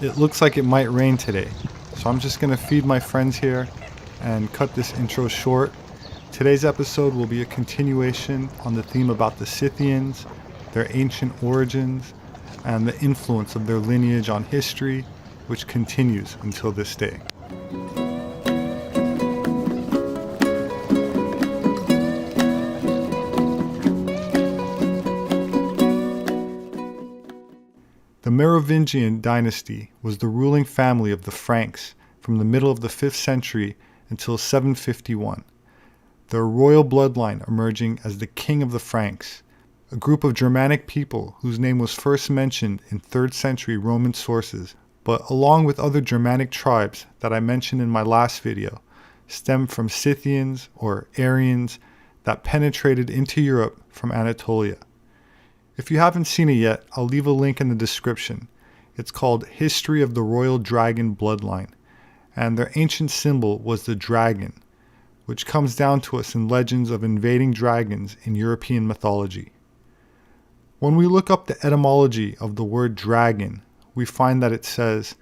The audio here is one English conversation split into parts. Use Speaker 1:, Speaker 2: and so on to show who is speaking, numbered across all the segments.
Speaker 1: It looks like it might rain today, so I'm just gonna feed my friends here and cut this intro short. Today's episode will be a continuation on the theme about the Scythians, their ancient origins, and the influence of their lineage on history, which continues until this day. The Merovingian dynasty was the ruling family of the Franks from the middle of the 5th century until 751. Their royal bloodline emerging as the King of the Franks, a group of Germanic people whose name was first mentioned in 3rd century Roman sources, but along with other Germanic tribes that I mentioned in my last video, stemmed from Scythians or Aryans that penetrated into Europe from Anatolia. If you haven't seen it yet, I'll leave a link in the description. It's called History of the Royal Dragon Bloodline, and their ancient symbol was the dragon, which comes down to us in legends of invading dragons in European mythology. When we look up the etymology of the word dragon, we find that it says,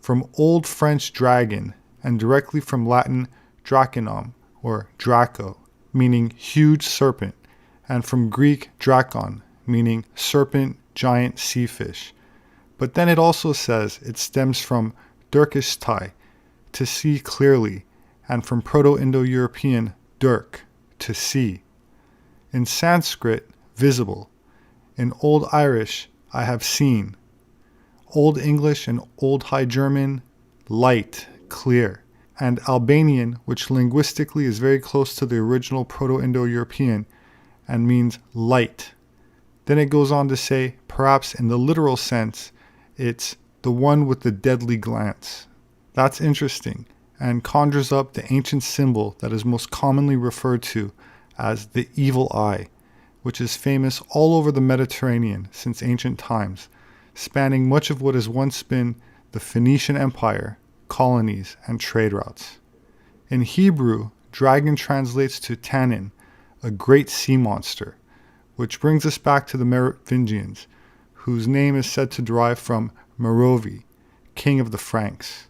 Speaker 1: from Old French dragon, and directly from Latin draconum, or draco, meaning huge serpent, and from Greek drakon, meaning serpent, giant sea fish. But then it also says it stems from durkistai, to see clearly, and from Proto-Indo-European durk, to see. In Sanskrit, visible. In Old Irish, I have seen. Old English and Old High German, light, clear. And Albanian, which linguistically is very close to the original Proto-Indo-European and means light. Then it goes on to say, perhaps in the literal sense, it's the one with the deadly glance. That's interesting, and conjures up the ancient symbol that is most commonly referred to as the evil eye, which is famous all over the Mediterranean since ancient times, spanning much of what has once been the Phoenician Empire, colonies, and trade routes. In Hebrew, dragon translates to tannin, a great sea monster, which brings us back to the Merovingians, whose name is said to derive from Merovi, king of the Franks.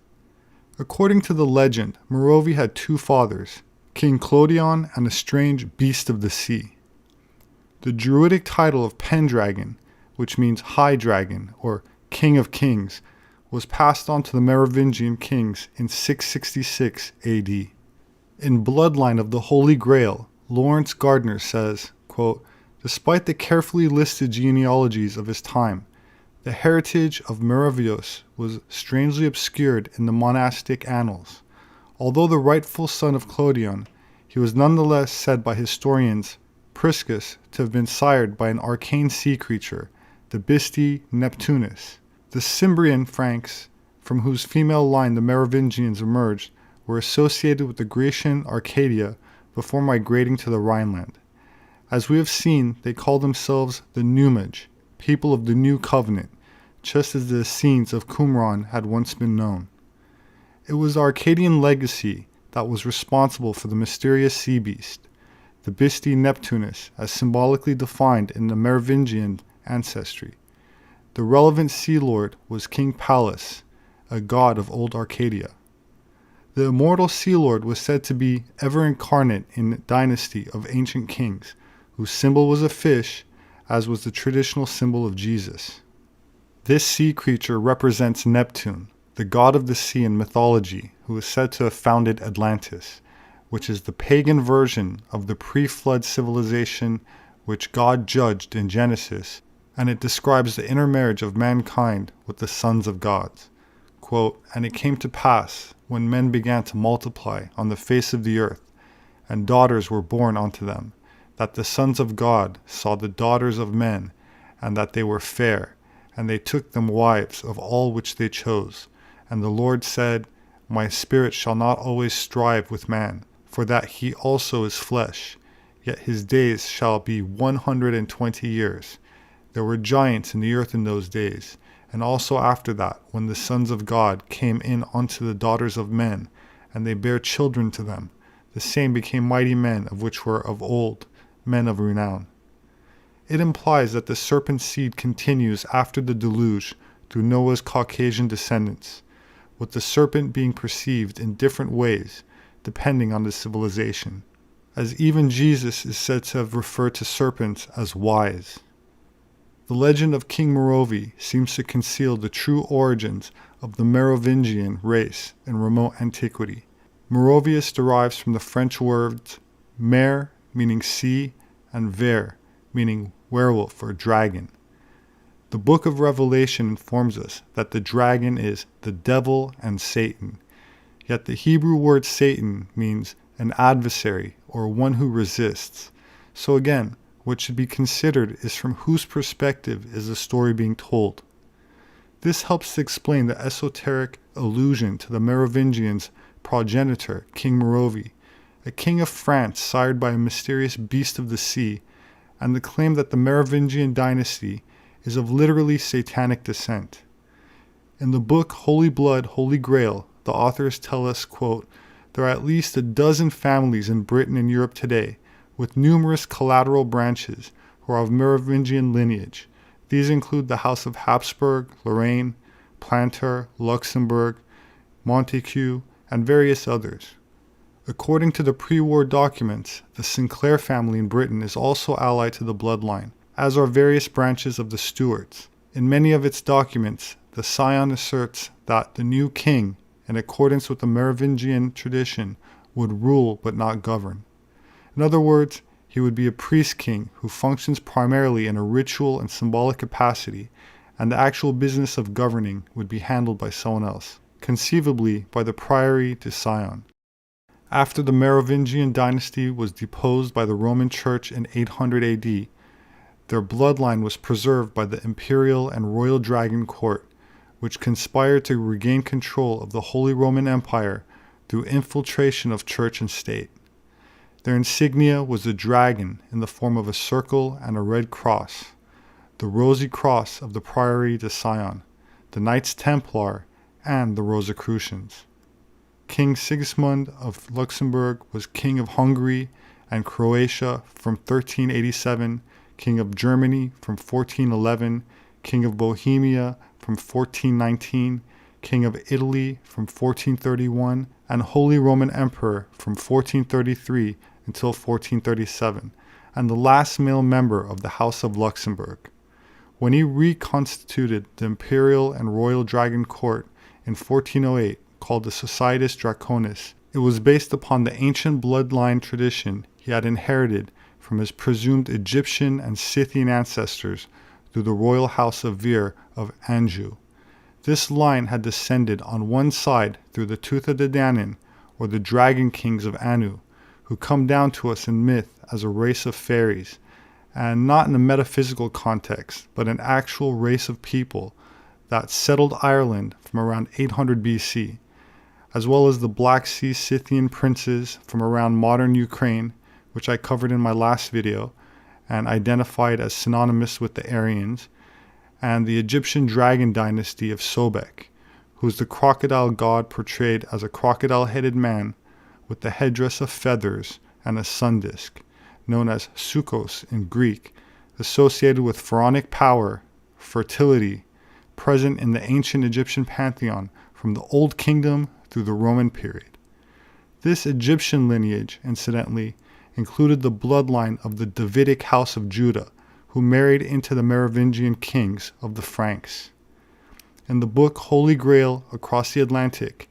Speaker 1: According to the legend, Merovi had two fathers, King Clodion and a strange beast of the sea. The druidic title of Pendragon, which means high dragon or king of kings, was passed on to the Merovingian kings in 666 AD. In Bloodline of the Holy Grail, Lawrence Gardner says, quote, despite the carefully listed genealogies of his time, the heritage of Merovios was strangely obscured in the monastic annals. Although the rightful son of Clodion, he was nonetheless said by historians Priscus to have been sired by an arcane sea creature, the Bisti Neptunus. The Cimbrian Franks, from whose female line the Merovingians emerged, were associated with the Grecian Arcadia before migrating to the Rhineland. As we have seen, they call themselves the Numaj, people of the New Covenant, just as the Essenes of Qumran had once been known. It was the Arcadian legacy that was responsible for the mysterious sea beast, the Bisti Neptunus, as symbolically defined in the Merovingian ancestry. The relevant sea lord was King Pallas, a god of old Arcadia. The immortal sea lord was said to be ever incarnate in the dynasty of ancient kings, whose symbol was a fish, as was the traditional symbol of Jesus. This sea creature represents Neptune, the god of the sea in mythology, who is said to have founded Atlantis, which is the pagan version of the pre-flood civilization which God judged in Genesis, and it describes the intermarriage of mankind with the sons of gods. Quote, and it came to pass, when men began to multiply on the face of the earth, and daughters were born unto them, that the sons of God saw the daughters of men, and that they were fair, and they took them wives of all which they chose. And the Lord said, my spirit shall not always strive with man, for that he also is flesh, yet his days shall be 120 years. There were giants in the earth in those days, and also after that, when the sons of God came in unto the daughters of men, and they bare children to them, the same became mighty men, of which were of old men of renown. It implies that the serpent seed continues after the deluge through Noah's Caucasian descendants, with the serpent being perceived in different ways depending on the civilization, as even Jesus is said to have referred to serpents as wise. The legend of King Merovi seems to conceal the true origins of the Merovingian race in remote antiquity. Merovius derives from the French words mer, meaning sea, and ver, meaning werewolf or dragon. The book of Revelation informs us that the dragon is the devil and Satan, yet the Hebrew word Satan means an adversary or one who resists. So again, what should be considered is from whose perspective is the story being told. This helps to explain the esoteric allusion to the Merovingians' progenitor, King Merovi, a king of France sired by a mysterious beast of the sea, and the claim that the Merovingian dynasty is of literally satanic descent. In the book Holy Blood, Holy Grail, the authors tell us, quote, there are at least a dozen families in Britain and Europe today, with numerous collateral branches who are of Merovingian lineage. These include the House of Habsburg, Lorraine, Planter, Luxembourg, Montesquieu, and various others. According to the pre-war documents, the Sinclair family in Britain is also allied to the bloodline, as are various branches of the Stuarts. In many of its documents, the scion asserts that the new king, in accordance with the Merovingian tradition, would rule but not govern. In other words, he would be a priest king who functions primarily in a ritual and symbolic capacity, and the actual business of governing would be handled by someone else, conceivably by the Priory de Sion. After the Merovingian dynasty was deposed by the Roman Church in 800 AD, their bloodline was preserved by the imperial and royal dragon court, which conspired to regain control of the Holy Roman Empire through infiltration of church and state. Their insignia was a dragon in the form of a circle and a red cross, the rosy cross of the Priory de Sion, the Knights Templar, and the Rosicrucians. King Sigismund of Luxembourg was king of Hungary and Croatia from 1387, king of Germany from 1411, king of Bohemia from 1419, king of Italy from 1431, and Holy Roman Emperor from 1433 until 1437, and the last male member of the House of Luxembourg. When he reconstituted the imperial and royal dragon court in 1408, called the Societas Draconis, it was based upon the ancient bloodline tradition he had inherited from his presumed Egyptian and Scythian ancestors through the royal house of Vir of Anjou. This line had descended on one side through the Tuatha De Danann, or the dragon kings of Anu, who come down to us in myth as a race of fairies, and not in a metaphysical context, but an actual race of people that settled Ireland from around 800 BC, as well as the Black Sea Scythian princes from around modern Ukraine, which I covered in my last video and identified as synonymous with the Aryans, and the Egyptian dragon dynasty of Sobek, who is the crocodile god portrayed as a crocodile-headed man with the headdress of feathers and a sun disk, known as Sukos in Greek, associated with pharaonic power, fertility, present in the ancient Egyptian pantheon from the Old Kingdom through the Roman period. This Egyptian lineage, incidentally, included the bloodline of the Davidic house of Judah, who married into the Merovingian kings of the Franks. In the book Holy Grail Across the Atlantic,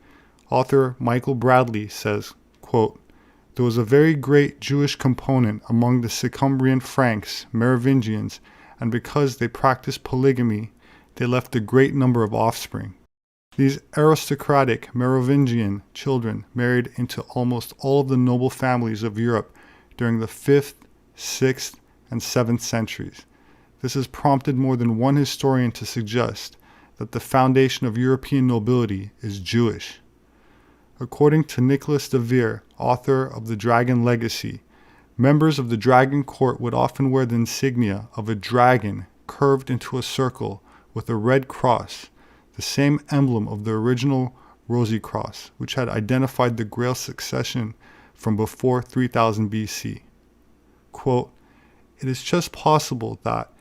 Speaker 1: author Michael Bradley says, quote, there was a very great Jewish component among the Sicumbrian Franks, Merovingians, and because they practiced polygamy, they left a great number of offspring. These aristocratic Merovingian children married into almost all of the noble families of Europe during the 5th, 6th, and 7th centuries. This has prompted more than one historian to suggest that the foundation of European nobility is Jewish. According to Nicholas de Vere, author of The Dragon Legacy, members of the dragon court would often wear the insignia of a dragon curved into a circle with a red cross, the same emblem of the original Rosy Cross, which had identified the Grail succession from before 3000 BC. Quote, it is just possible that,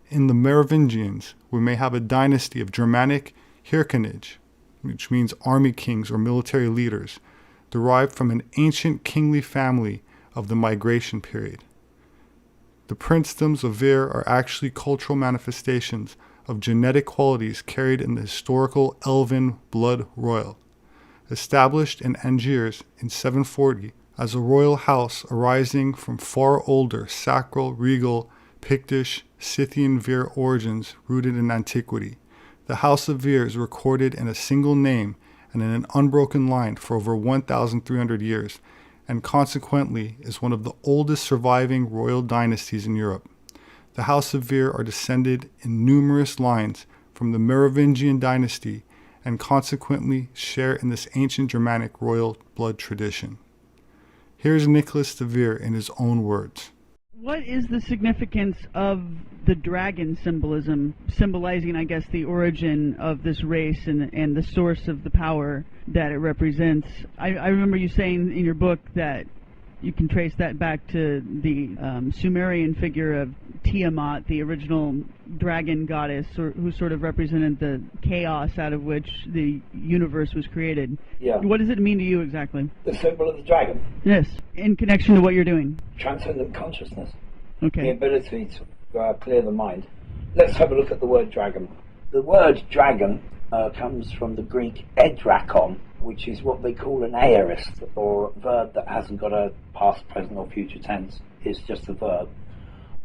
Speaker 1: in the Merovingians, we may have a dynasty of Germanic Hirconage, which means army kings or military leaders, derived from an ancient kingly family of the migration period. The princedoms of Vir are actually cultural manifestations of genetic qualities carried in the historical elven blood royal. Established in Angers in 740 as a royal house arising from far older sacral, regal, Pictish, Scythian Vir origins rooted in antiquity, the House of Vir is recorded in a single name and in an unbroken line for over 1,300 years, and consequently is one of the oldest surviving royal dynasties in Europe. The House of Vir are descended in numerous lines from the Merovingian dynasty and consequently share in this ancient Germanic royal blood tradition. Here's Nicholas de Vir in his own words.
Speaker 2: What is the significance of the dragon symbolism, symbolizing, I guess, the origin of this race and the source of the power that it represents? I remember you saying in your book that you can trace that back to the Sumerian figure of Tiamat, the original dragon goddess, who sort of represented the chaos out of which the universe was created.
Speaker 3: Yeah.
Speaker 2: What does it mean to you exactly?
Speaker 3: The symbol of the dragon.
Speaker 2: Yes, in connection to what you're doing.
Speaker 3: Transcendent consciousness.
Speaker 2: Okay.
Speaker 3: The ability to clear the mind. Let's have a look at the word dragon. The word dragon comes from the Greek edrakon, which is what they call an aorist, or a verb that hasn't got a past, present or future tense. It's just a verb,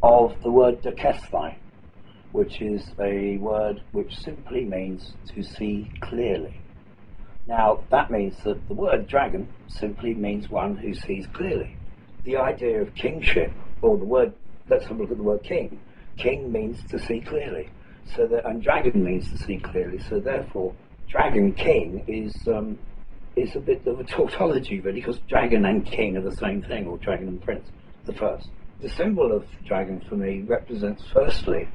Speaker 3: of the word dokesthai, which is a word which simply means to see clearly. Now, that means that the word dragon simply means one who sees clearly. The idea of kingship, or the word, let's have a look at the word king. King means to see clearly, and dragon means to see clearly. So therefore, dragon king is a bit of a tautology, really, because dragon and king are the same thing, or dragon and prince, the first. The symbol of dragon for me represents, firstly,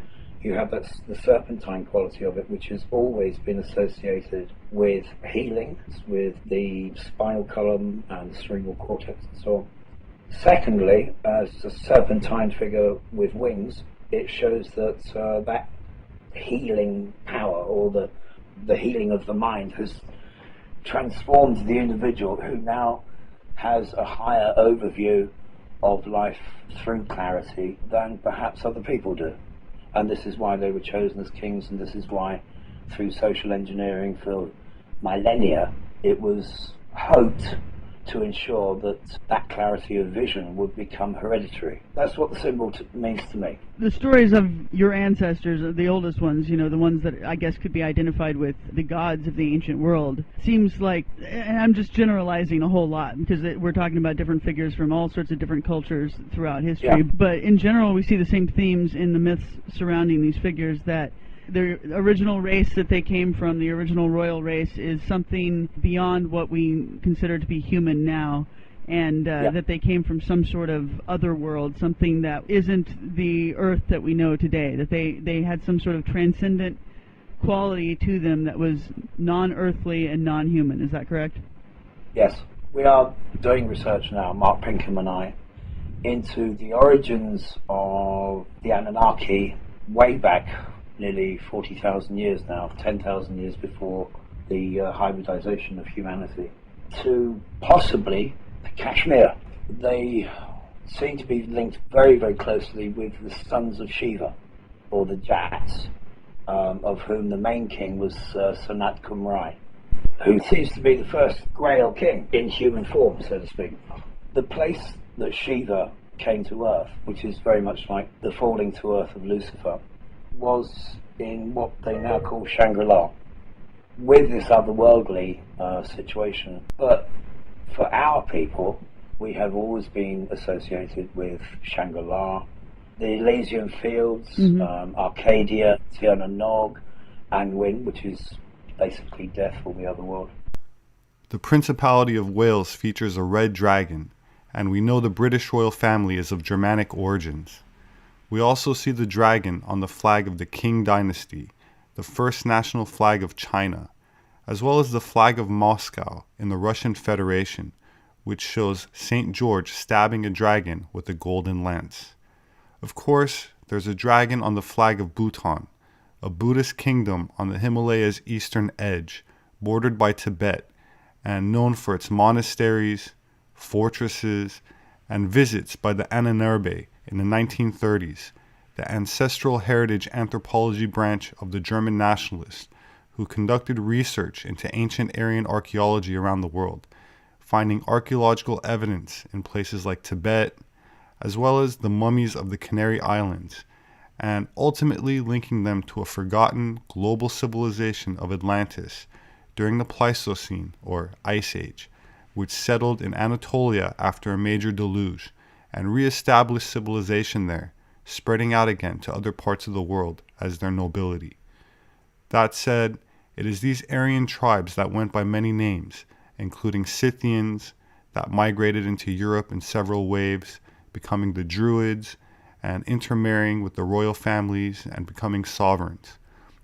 Speaker 3: you have the serpentine quality of it, which has always been associated with healing, with the spinal column and the cerebral cortex and so on. Secondly, as a serpentine figure with wings, it shows that that healing power, or the healing of the mind, has transformed the individual, who now has a higher overview of life through clarity than perhaps other people do. And this is why they were chosen as kings, and this is why, through social engineering for millennia, it was hoped to ensure that that clarity of vision would become hereditary. That's what the symbol means to me.
Speaker 2: The stories of your ancestors, the oldest ones, the ones that I guess could be identified with the gods of the ancient world, seems like, and I'm just generalizing a whole lot, because we're talking about different figures from all sorts of different cultures throughout history,
Speaker 3: yeah.
Speaker 2: But in general we see the same themes in the myths surrounding these figures, that the original race that they came from, the original royal race, is something beyond what we consider to be human now, and that they came from some sort of other world, something that isn't the earth that we know today, that they had some sort of transcendent quality to them that was non-earthly and non-human. Is that correct?
Speaker 3: Yes. We are doing research now, Mark Pinkham and I, into the origins of the Anunnaki way back nearly 40,000 years now, 10,000 years before the hybridization of humanity, to possibly the Kashmir. They seem to be linked very, very closely with the sons of Shiva, or the Jats, of whom the main king was Sanat Kumrai, who seems to be the first Grail king in human form, so to speak. The place that Shiva came to Earth, which is very much like the falling to Earth of Lucifer, was in what they now call Shangri-La, with this otherworldly situation. But for our people, we have always been associated with Shangri-La, the Elysian Fields, Arcadia, Tirna Nog, Anwin, which is basically death for the other world.
Speaker 1: The Principality of Wales features a red dragon, and we know the British royal family is of Germanic origins. We also see the dragon on the flag of the Qing dynasty, the first national flag of China, as well as the flag of Moscow in the Russian Federation, which shows St. George stabbing a dragon with a golden lance. Of course, there's a dragon on the flag of Bhutan, a Buddhist kingdom on the Himalayas' eastern edge, bordered by Tibet, and known for its monasteries, fortresses, and visits by the Ahnenerbe in the 1930s, the ancestral heritage anthropology branch of the German nationalists, who conducted research into ancient Aryan archaeology around the world, finding archaeological evidence in places like Tibet, as well as the mummies of the Canary Islands, and ultimately linking them to a forgotten global civilization of Atlantis during the Pleistocene, or Ice Age, which settled in Anatolia after a major deluge and re-established civilization there, spreading out again to other parts of the world as their nobility. That said, it is these Aryan tribes that went by many names, including Scythians, that migrated into Europe in several waves, becoming the Druids, and intermarrying with the royal families and becoming sovereigns,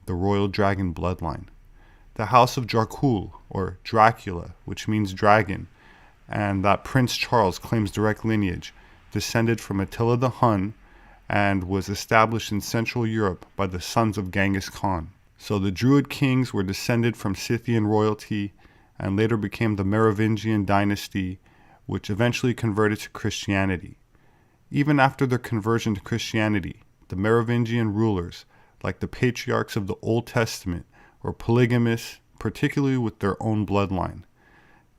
Speaker 1: the royal dragon bloodline. The House of Dracul, or Dracula, which means dragon, and that Prince Charles claims direct lineage, descended from Attila the Hun and was established in Central Europe by the sons of Genghis Khan. So the Druid kings were descended from Scythian royalty and later became the Merovingian dynasty, which eventually converted to Christianity. Even after their conversion to Christianity, the Merovingian rulers, like the patriarchs of the Old Testament, were polygamous, particularly with their own bloodline.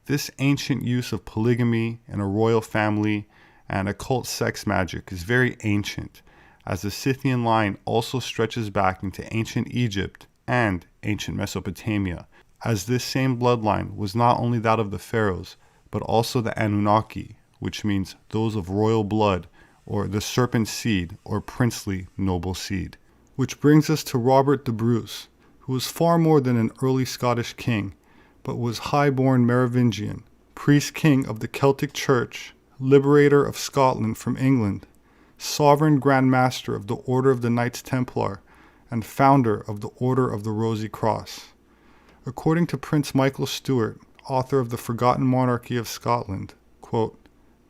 Speaker 1: This ancient use of polygamy in a royal family and occult sex magic is very ancient, as the Scythian line also stretches back into ancient Egypt and ancient Mesopotamia, as this same bloodline was not only that of the pharaohs, but also the Anunnaki, which means those of royal blood, or the serpent seed, or princely noble seed. Which brings us to Robert the Bruce, who was far more than an early Scottish king, but was high-born Merovingian, priest-king of the Celtic Church, liberator of Scotland from England, sovereign Grand Master of the Order of the Knights Templar, and founder of the Order of the Rosy Cross. According to Prince Michael Stuart, author of The Forgotten Monarchy of Scotland, quote,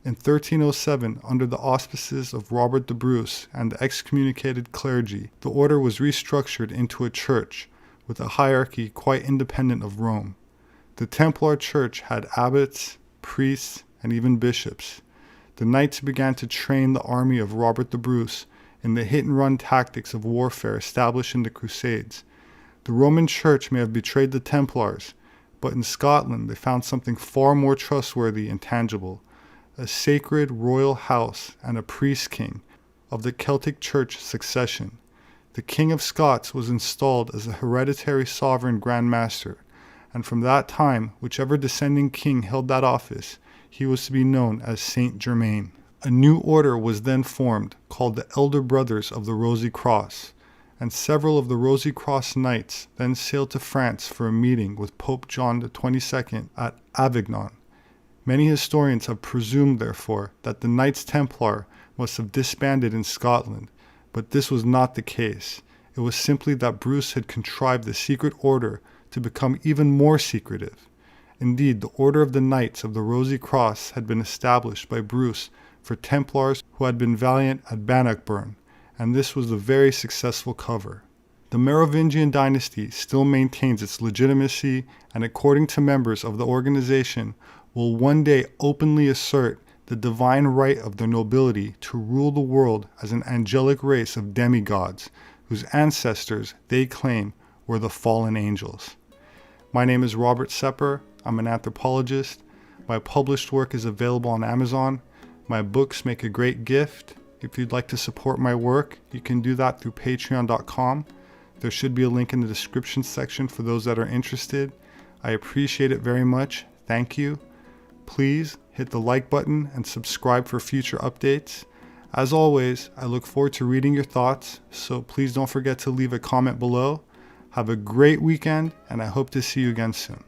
Speaker 1: in 1307, under the auspices of Robert the Bruce and the excommunicated clergy, the order was restructured into a church, with a hierarchy quite independent of Rome. The Templar Church had abbots, priests, and even bishops. The knights began to train the army of Robert the Bruce in the hit-and-run tactics of warfare established in the Crusades. The Roman Church may have betrayed the Templars, but in Scotland they found something far more trustworthy and tangible, a sacred royal house and a priest-king of the Celtic Church succession. The King of Scots was installed as a hereditary sovereign Grand Master, and from that time, whichever descending king held that office, he was to be known as Saint Germain. A new order was then formed, called the Elder Brothers of the Rosy Cross, and several of the Rosy Cross Knights then sailed to France for a meeting with Pope John XXII at Avignon. Many historians have presumed, therefore, that the Knights Templar must have disbanded in Scotland, but this was not the case. It was simply that Bruce had contrived the secret order to become even more secretive. Indeed, the Order of the Knights of the Rosy Cross had been established by Bruce for Templars who had been valiant at Bannockburn, and this was a very successful cover. The Merovingian dynasty still maintains its legitimacy, and according to members of the organization, will one day openly assert the divine right of their nobility to rule the world as an angelic race of demigods, whose ancestors, they claim, were the fallen angels. My name is Robert SEPEHR. I'm an anthropologist. My published work is available on Amazon. My books make a great gift. If you'd like to support my work, you can do that through patreon.com. There should be a link in the description section for those that are interested. I appreciate it very much. Thank you. Please hit the like button and subscribe for future updates. As always, I look forward to reading your thoughts, so please don't forget to leave a comment below. Have a great weekend, and I hope to see you again soon.